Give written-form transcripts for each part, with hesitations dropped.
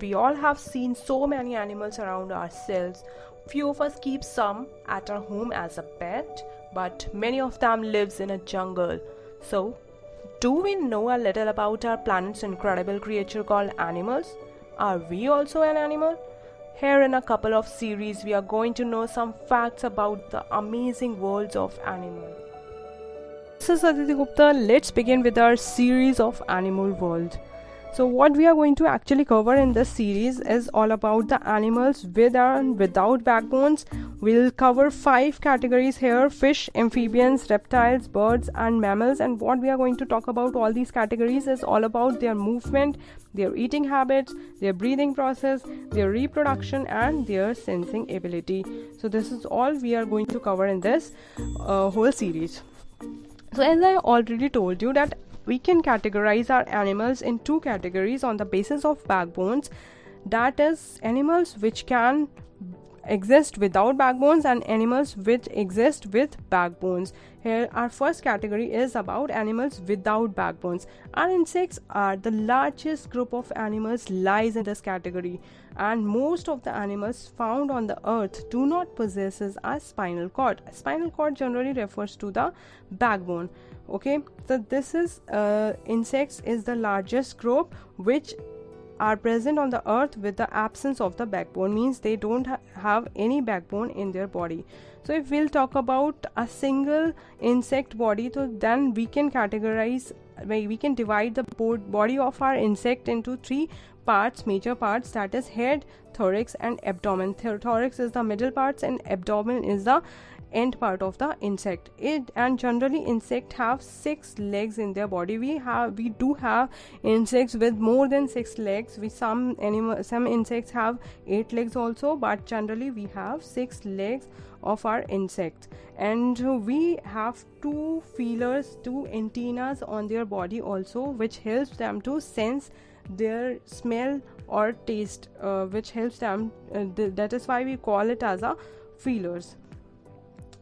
We all have seen so many animals around ourselves. Few of us keep some at our home as a pet, but many of them lives in a jungle. So, do we know a little about our planet's incredible creature called animals? Are we also an animal? Here in a couple of series we are going to know some facts about the amazing worlds of animals. This is Aditi Gupta. Let's begin with our series of animal world. So what we are going to actually cover in this series is all about the animals with and without backbones. We'll cover 5 categories here: fish, amphibians, reptiles, birds and mammals. And what we are going to talk about all these categories is all about their movement, their eating habits, their breathing process, their reproduction and their sensing ability. So this is all we are going to cover in this whole series. So as I already told you that we can categorize our animals in 2 categories on the basis of backbones, that is animals which can exist without backbones and animals which exist with backbones. Here our first category is about animals without backbones. Our insects are the largest group of animals lies in this category, and most of the animals found on the earth do not possess a spinal cord. Spinal cord generally refers to the backbone. Okay, so this is insects is the largest group which are present on the earth with the absence of the backbone, means they don't have any backbone in their body. So if we'll talk about a single insect body, so then we can categorize, we can divide the body of our insect into 3 parts, major parts, that is head, thorax and abdomen. Thorax is the middle parts and abdomen is the end part of the insect. And generally insect have 6 legs in their body. We do have insects with more than 6 legs. Some insects have 8 legs also, but generally we have 6 legs of our insects. And we have 2 feelers, 2 antennas on their body also, which helps them to sense their smell or taste, which helps them that is why we call it as a feelers.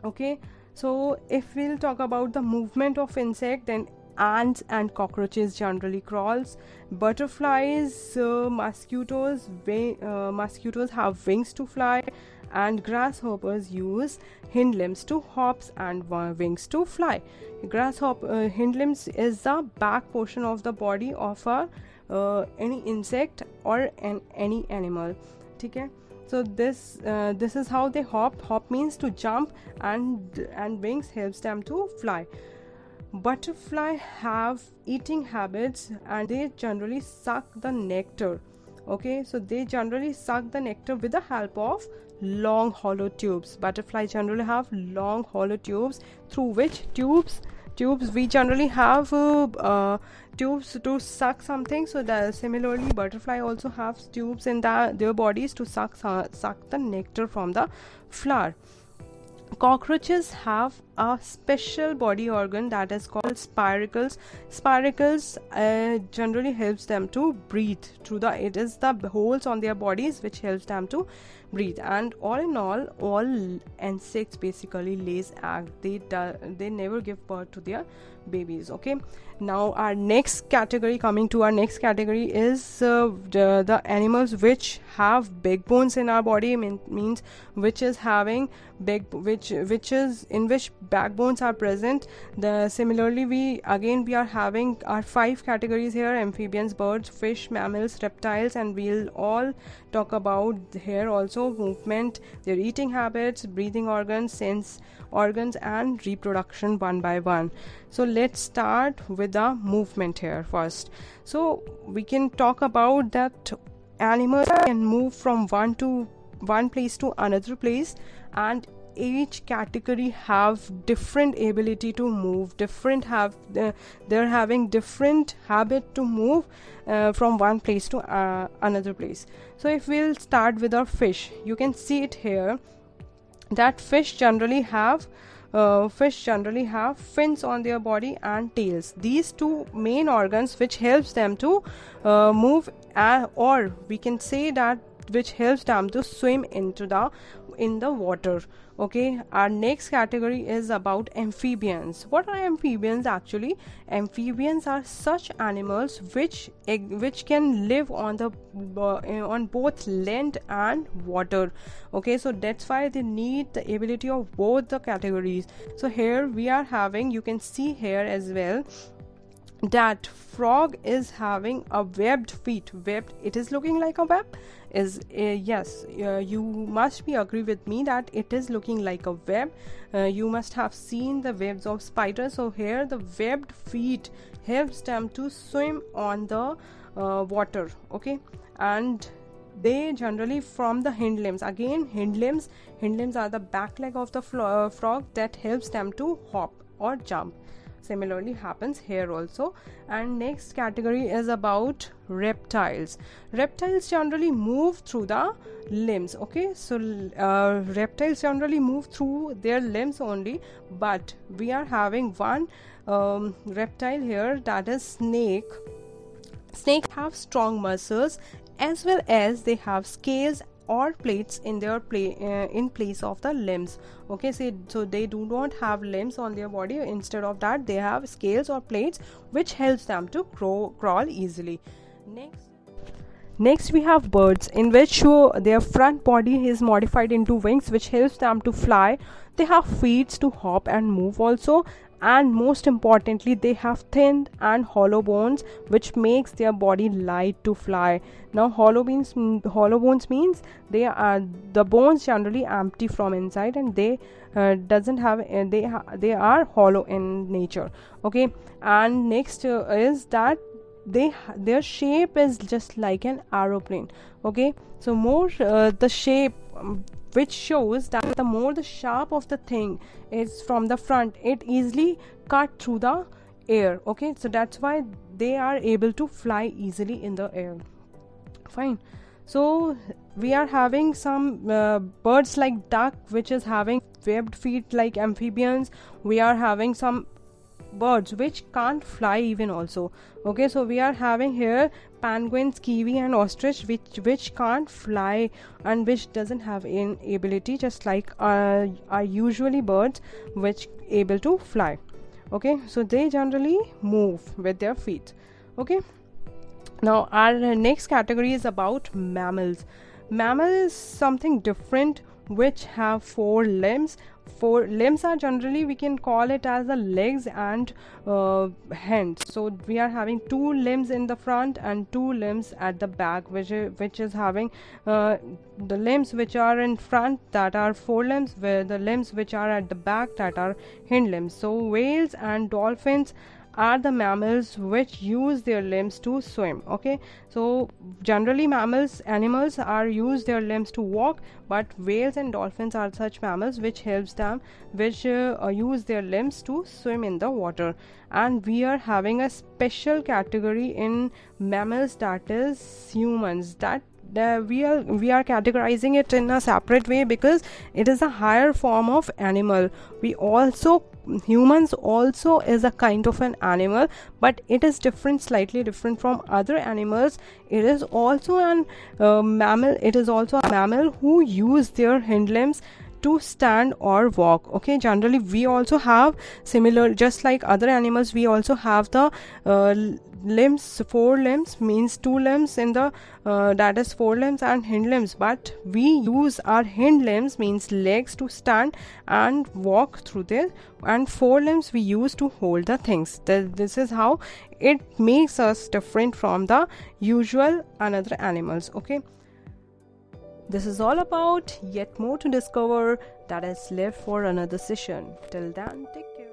Okay, so if we'll talk about the movement of insect, then ants and cockroaches generally crawls. Butterflies, mosquitoes have wings to fly, and grasshoppers use hind limbs to hop and wings to fly. Hind limbs is the back portion of the body of any insect or any animal. Okay. So this is how they hop. Hop means to jump, and wings helps them to fly. Butterfly have eating habits and they generally suck the nectar. Okay, so they generally suck the nectar with the help of long hollow tubes. Butterfly generally have long hollow tubes, through which tubes we generally have tubes to suck something. So that similarly butterfly also have tubes in their bodies to suck the nectar from the flower. Cockroaches have a special body organ that is called spiracles. Spiracles generally helps them to breathe through it is the holes on their bodies which helps them to breathe. And all in all insects basically lays egg. They never give birth to their babies. Okay, now our next category is the animals which have big bones in our body, means which is having in which backbones are present. Similarly we are having our 5 categories here: amphibians, birds, fish, mammals, reptiles, and we'll all talk about here also movement, their eating habits, breathing organs, sense organs and reproduction one by one. So let's start with the movement here first. So we can talk about that animals can move from one place to another place, and each category have different ability to move, they're having different habit to move from one place to another place. So if we'll start with our fish, you can see it here that fish generally have fins on their body and tails. These 2 main organs which helps them to move, or we can say that which helps them to swim in the water. Okay, our next category is about amphibians. What are amphibians actually? Amphibians are such animals which can live on the on both land and water. Okay, so that's why they need the ability of both the categories. So here we are having, you can see here as well, that frog is having a webbed feet. Webbed, it is looking like a web, is yes, you must be agree with me that it is looking like a web. You must have seen the webs of spiders. So here the webbed feet helps them to swim on the water. Okay, and they generally from the hind limbs. Again, hind limbs are the back leg of the frog that helps them to hop or jump. Similarly happens here also. And next category is about reptiles. Reptiles generally move through the limbs. Okay, so reptiles generally move through their limbs only, but we are having one reptile here, that is snake. Snake have strong muscles, as well as they have scales or plates in their in place of the limbs. Okay, so they do not have limbs on their body. Instead of that, they have scales or plates which helps them to crawl easily. Next we have birds, in which their front body is modified into wings which helps them to fly. They have feet to hop and move also, and most importantly they have thin and hollow bones which makes their body light to fly. Now hollow bones means they are the bones generally empty from inside, and they doesn't have they are hollow in nature. Okay, and next is that their shape is just like an aeroplane. Okay, so more the shape which shows that the more the sharp of the thing is from the front, it easily cut through the air. Okay, so that's why they are able to fly easily in the air. Fine. So we are having some birds like duck, which is having webbed feet like amphibians. We are having some birds which can't fly even also. Okay, so we are having here penguins, kiwi and ostrich which can't fly and which doesn't have an ability, just like are usually birds which able to fly. Okay, so they generally move with their feet. Okay, now our next category is about mammals. Mammal is something different which have 4 limbs. 4 limbs are generally, we can call it as the legs and hands. So we are having 2 limbs in the front and 2 limbs at the back, which is having the limbs which are in front, that are 4 limbs, where the limbs which are at the back, that are hind limbs. So whales and dolphins are the mammals which use their limbs to swim. Okay, so generally animals are use their limbs to walk, but whales and dolphins are such mammals which helps them, which use their limbs to swim in the water. And we are having a special category in mammals, that is humans. That we are categorizing it in a separate way because it is a higher form of animal. Humans also is a kind of an animal, but it is slightly different from other animals. It is also an mammal. It is also a mammal who use their hind limbs to stand or walk. Okay, generally we also have similar, just like other animals, we also have the limbs. 4 limbs means 2 limbs in the that is 4 limbs and hind limbs, but we use our hind limbs, means legs, to stand and walk through this, and 4 limbs we use to hold the things. This is how it makes us different from the usual another animals. Okay, this is all about, yet more to discover, that is left for another session. Till then, take care.